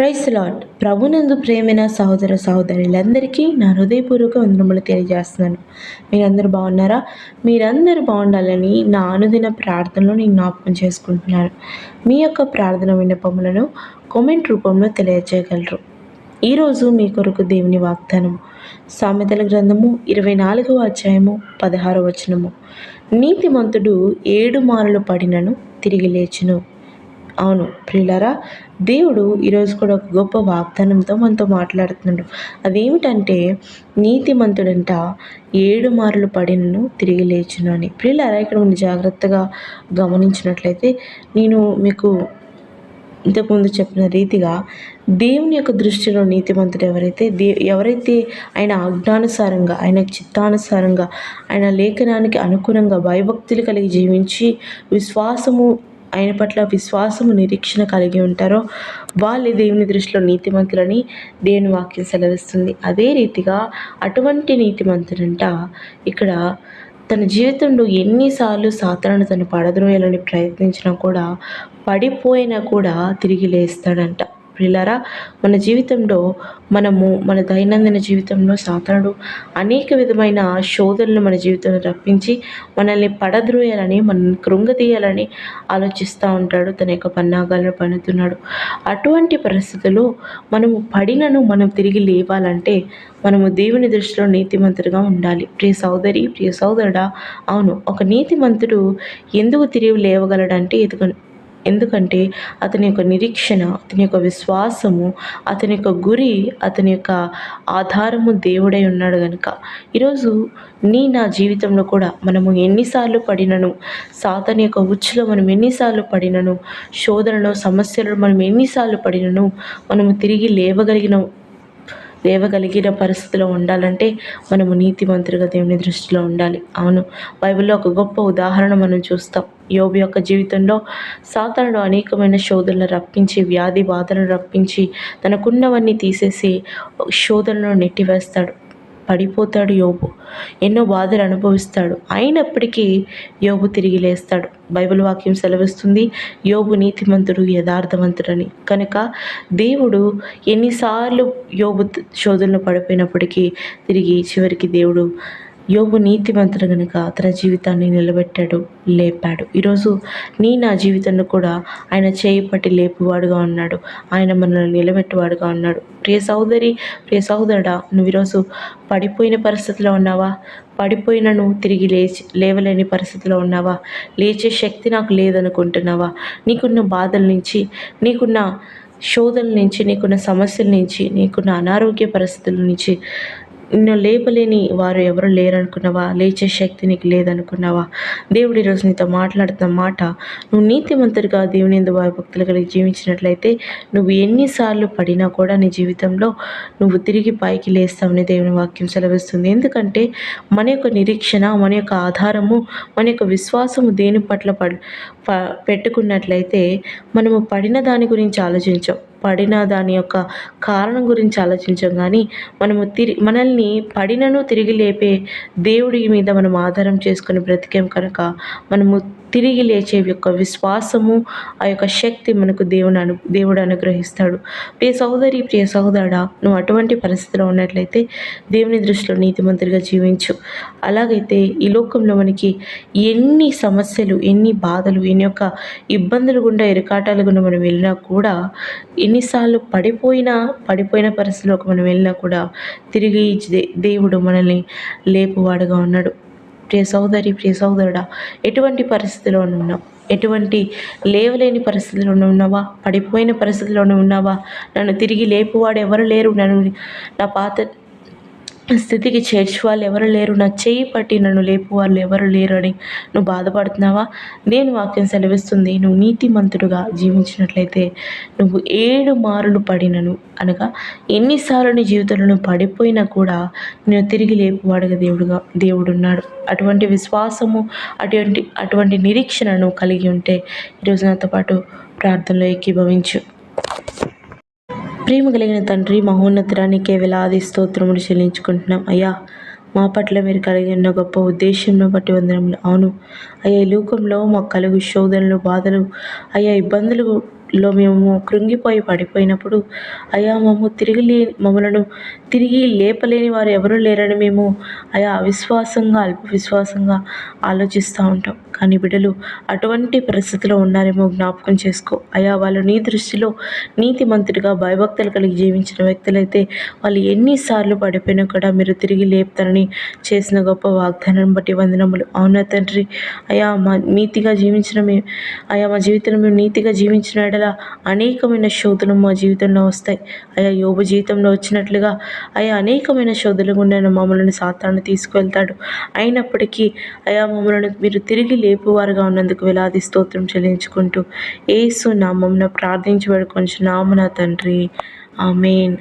Praise lord. ప్రభునందు ప్రేమైన సహోదర సహోదరులందరికీ నా హృదయపూర్వక వందనములు తెలియజేస్తున్నాను. మీరందరూ బాగున్నారా? మీరందరూ బాగుండాలని నా అనుదిన ప్రార్థనలో నేను జ్ఞాపకం చేసుకుంటున్నాను. మీ యొక్క ప్రార్థన విన్నపములను కామెంట్ రూపంలో తెలియజేయగలరు. ఈరోజు మీ కొరకు దేవుని వాగ్దానం సామెతల గ్రంథము 24వ అధ్యాయము 16వ వచనము. నీతిమంతుడు 7 మారులు పడినను తిరిగి లేచును. అవును ప్రియులారా, దేవుడు ఈరోజు కూడా ఒక గొప్ప వాగ్దానంతో మనతో మాట్లాడుతున్నాడు. అదేమిటంటే నీతిమంతుడంట 7 మారులు పడినను తిరిగి లేచును అని. ప్రియులారా, ఇక్కడ మనం జాగ్రత్తగా గమనించినట్లయితే నేను మీకు ఇంతకుముందు చెప్పిన రీతిగా దేవుని యొక్క దృష్టిలో నీతిమంతుడు ఎవరైతే ఆయన ఆజ్ఞానుసారంగా, ఆయన చిత్తానుసారంగా, ఆయన లేఖనానికి అనుగుణంగా భయభక్తులు కలిగి జీవించి ఆయన పట్ల విశ్వాసము నిరీక్షణ కలిగి ఉంటారో వాళ్ళే దేవుని దృష్టిలో నీతిమంతులని దేవుని వాక్యం సెలవిస్తుంది. అదే రీతిగా అటువంటి నీతిమంతుడంట ఇక్కడ తన జీవితంలో ఎన్నిసార్లు సాతాను తను పడద్రోయాలని ప్రయత్నించినా కూడా, పడిపోయినా కూడా తిరిగి లేస్తాడంట. ప్రియులారా, మన జీవితంలో మన దైనందిన జీవితంలో సాతానుడు అనేక విధమైన శోధనలు మన జీవితంలో రప్పించి మనల్ని పడద్రోయాలని, మనల్ని కృంగతీయాలని ఆలోచిస్తూ ఉంటాడు. తన యొక్క పన్నాగాలను పన్నుతున్నాడు. అటువంటి పరిస్థితుల్లో మనం తిరిగి లేవాలంటే మనము దేవుని దృష్టిలో నీతిమంతుడిగా ఉండాలి. ప్రియ సోదరి, ప్రియ సోదరుడా, అవును, ఒక నీతిమంతుడు ఎందుకు తిరిగి లేవగలడంటే ఎందుకంటే అతని యొక్క నిరీక్షణ, అతని యొక్క విశ్వాసము, అతని యొక్క గురి, అతని యొక్క ఆధారము దేవుడై ఉన్నాడు కనుక. ఈరోజు నా జీవితంలో కూడా మనము ఎన్నిసార్లు పడినను, సాతాను యొక్క ఉచ్చులో మనం ఎన్నిసార్లు పడినను, శోధనలో సమస్యలలో మనం ఎన్నిసార్లు పడినను, మనము తిరిగి లేవగలిగిన పరిస్థితిలో ఉండాలంటే మనము నీతిమంతులుగా దేవుని దృష్టిలో ఉండాలి. అవును, బైబిల్లో ఒక గొప్ప ఉదాహరణ మనం చూస్తాం. యోబు యొక్క జీవితంలో సాతానుడు అనేకమైన శోధనలు రప్పించి, వ్యాధి బాధలను రప్పించి, తనకున్నవన్నీ తీసేసి శోధనలో నెట్టివేస్తాడు. పడిపోతాడు యోబు, ఎన్నో బాధలు అనుభవిస్తాడు. అయినప్పటికీ యోబు తిరిగి లేస్తాడు. బైబిల్ వాక్యం సెలవిస్తుంది, యోబు నీతిమంతుడు, యథార్థవంతుడని. కనుక దేవుడు ఎన్నిసార్లు యోబు శోధనలో పడిపోయినప్పటికీ తిరిగి చివరికి దేవుడు యోబు నీతిమంతుడు కనుక తన జీవితాన్ని నిలబెట్టాడు, లేపాడు. ఈరోజు నా జీవితంలో కూడా ఆయన చేయి పట్టి లేపువాడుగా ఉన్నాడు. ఆయన మనల్ని నిలబెట్టువాడుగా ఉన్నాడు. ప్రియ సోదరి, ప్రియ సోదరుడా, నువ్వు ఈరోజు పడిపోయిన పరిస్థితిలో ఉన్నావా? పడిపోయినను తిరిగి లేవలేని పరిస్థితిలో ఉన్నావా? లేచే శక్తి నాకు లేదనుకుంటున్నావా? నీకున్న బాధల నుంచి, నీకున్న శోధనల నుంచి, నీకున్న సమస్యల నుంచి, నీకున్న అనారోగ్య పరిస్థితుల నుంచి నిన్ను లేపలేని వారు ఎవరు లేరనుకున్నావా? లేచే శక్తి నీకు లేదనుకున్నావా? దేవుడు ఈరోజు నీతో మాట్లాడుతున్న మాట, నువ్వు నీతిమంతుడిగా దేవుని యందు భయభక్తులు కలిగి జీవించినట్లయితే నువ్వు ఎన్నిసార్లు పడినా కూడా నీ జీవితంలో నువ్వు తిరిగి పైకి లేస్తావని దేవుని వాక్యం సెలవిస్తుంది. ఎందుకంటే మన యొక్క నిరీక్షణ, మన యొక్క ఆధారము, మన యొక్క విశ్వాసము దేని పట్ల పెట్టుకున్నట్లయితే మనము పడిన దాని గురించి ఆలోచించాం, పడిన దాని యొక్క కారణం గురించి ఆలోచించాం. కానీ మనల్ని పడినను తిరిగి లేపే దేవుడి మీద మనం ఆధారం చేసుకొని బ్రతికాం కనుక మనము తిరిగి లేచే యొక్క విశ్వాసము, ఆ యొక్క శక్తి మనకు దేవుడు అనుగ్రహిస్తాడు. ప్రియ సహోదరి, ప్రియ సహోదరుడా, నువ్వు అటువంటి పరిస్థితిలో ఉన్నట్లయితే దేవుని దృష్టిలో నీతిమంతుడిగా జీవించు. అలాగైతే ఈ లోకంలో మనకి ఎన్ని సమస్యలు, ఎన్ని బాధలు, ఎన్ని యొక్క ఇబ్బందులు గుండా, ఇరకాటాలు గుండా మనం వెళ్ళినా కూడా, ఎన్నిసార్లు పడిపోయిన పరిస్థితిలోకి మనం వెళ్ళినా కూడా తిరిగి దేవుడు మనల్ని లేపువాడుగా ఉన్నాడు. ప్రియ సోదరి, ప్రియ సోదరుడా, ఎటువంటి పరిస్థితిలో ఉన్నావు? ఎటువంటి లేవలేని పరిస్థితిలో ఉన్నావా? పడిపోయిన పరిస్థితిలో ఉన్నావా? నన్ను తిరిగి లేపువాడు ఎవరు లేరు, నా పాత స్థితికి చేర్చి వాళ్ళు ఎవరు లేరు, నా చేయి పట్టి నన్ను లేపు వాళ్ళు ఎవరు లేరు అని నువ్వు బాధపడుతున్నావా? నేను వాక్యం సెలవిస్తుంది, నువ్వు నీతిమంతుడుగా జీవించినట్లయితే నువ్వు 7 మారులు పడినను, అనగా ఎన్నిసార్లు నీ జీవితంలో నువ్వు పడిపోయినా కూడా నేను తిరిగి లేపువాడుగా దేవుడున్నాడు. అటువంటి విశ్వాసము, అటువంటి నిరీక్షణను కలిగి ఉంటే ఈరోజు నాతో పాటు ప్రార్థనలో ఏకీభవించు. ప్రేమ కలిగిన తండ్రి, మహోన్నతురానికే వేలాది స్తోత్రములు చెల్లించుకుంటున్నాం. అయ్యా, మా పట్ల మీరు కలిగి ఉన్న గొప్ప ఉద్దేశంను బట్టి వందనములు. అవును అయ్యా, ఈ లోకంలో మాకు కలుగు శోధనలు, బాధలు, అయ్యా ఇబ్బందులు మేము కృంగిపోయి పడిపోయినప్పుడు అయా మమ్మలను తిరిగి లేపలేని వారు ఎవరూ లేరని మేము అయా అవిశ్వాసంగా అల్ప విశ్వాసంగా ఆలోచిస్తూ ఉంటాం. కానీ బిడ్డలు అటువంటి పరిస్థితిలో ఉన్నారేమో జ్ఞాపకం చేసుకో. అయా వాళ్ళు నీ దృష్టిలో నీతిమంతుడిగా భయభక్తులు కలిగి జీవించిన వ్యక్తులైతే వాళ్ళు ఎన్నిసార్లు పడిపోయినా కూడా మీరు తిరిగి లేపుతారని చేసిన గొప్ప వాగ్దానం బట్టి వందనములు. అవునా తండ్రి, అయా మా నీతిగా జీవించిన అయా మా జీవితంలో మేము నీతిగా జీవించిన ఎడల అనేకమైన శోధనలు మా జీవితంలో వస్తాయి. అయా యోబు జీవితంలో వచ్చినట్లుగా అయా అనేకమైన శోధనలు గుండా మమ్మల్ని సాతాను తీసుకువెళ్తాడు. అయినప్పటికీ అయా మమ్మల్ని మీరు తిరిగి లేపువారుగా ఉన్నందుకు వేలాది స్తోత్రం చెల్లించుకుంటూ యేసు నామమున ప్రార్థించి వేడుకొంచున్నాము నా తండ్రి. ఆమేన్.